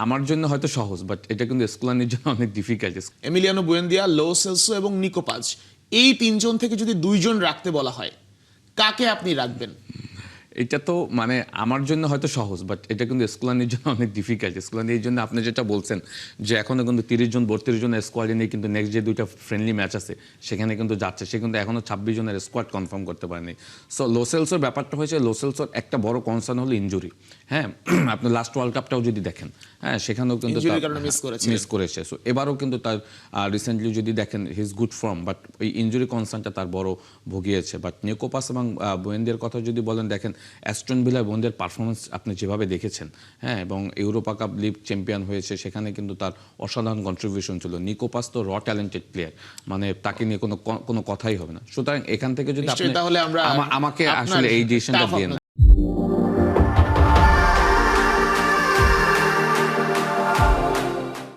আমার জন্য হয়তো সহজ, বাট এটা কিন্তু স্কোলানির জন্য অনেক difficult. Emiliano Buendia, Lo Celso এবং নিকো পাজ, এই তিনজন থেকে যদি দুইজন রাখতে বলা হয়, কাকে আপনি রাখবেন? এটা তো মানে আমার জন্য হয়তো সহজ, বাট এটা কিন্তু স্কোলানির জন্য অনেক ডিফিকাল্ট। স্কোলানি এই জন্য আপনি যেটা বলছেন যে এখনো কিন্তু 30 জন 32 জনের স্কোয়াডে নিয়ে কিন্তু নেক্সট যে দুইটা ফ্রেন্ডলি ম্যাচ আছে সেখানে কিন্তু যাচ্ছে, সে কিন্তু এখনো 26 জনের স্কোয়াড কনফার্ম করতে পারেনি। সো লোসেলসোর ব্যাপারটা হয়েছে, লোসেলসোর একটা বড় কনসার্ন হলো ইনজুরি। হ্যাঁ, আপনি লাস্ট ওয়ার্ল্ড কাপটাও যদি দেখেন, হ্যাঁ সেখানেও কিন্তু মিস করেছে। সো এবারও কিন্তু তার রিসেন্টলি যদি দেখেন হিজ গুড ফর্ম, বাট ওই ইনজুরি কনসার্নটা তার বড় ভুগিয়েছে। বাট নিকো পাস এবং বুয়েন্দিয়ার কথা যদি বলেন, দেখেন অ্যাস্টন ভিলা বুয়েন্দিয়ার পারফরমেন্স আপনি যেভাবে দেখেছেন, হ্যাঁ, এবং ইউরোপা কাপ লিগ চ্যাম্পিয়ন হয়েছে, সেখানে কিন্তু তার অসাধারণ কন্ট্রিবিউশন ছিল। নিকো পাস তো র ট্যালেন্টেড প্লেয়ার, মানে তাকে নিয়ে কোনো কথাই হবে না। সুতরাং এখান থেকে যদি আপনি তাহলে আমরা আমাকে আসলে এই ডিসিশনটা দিয়ে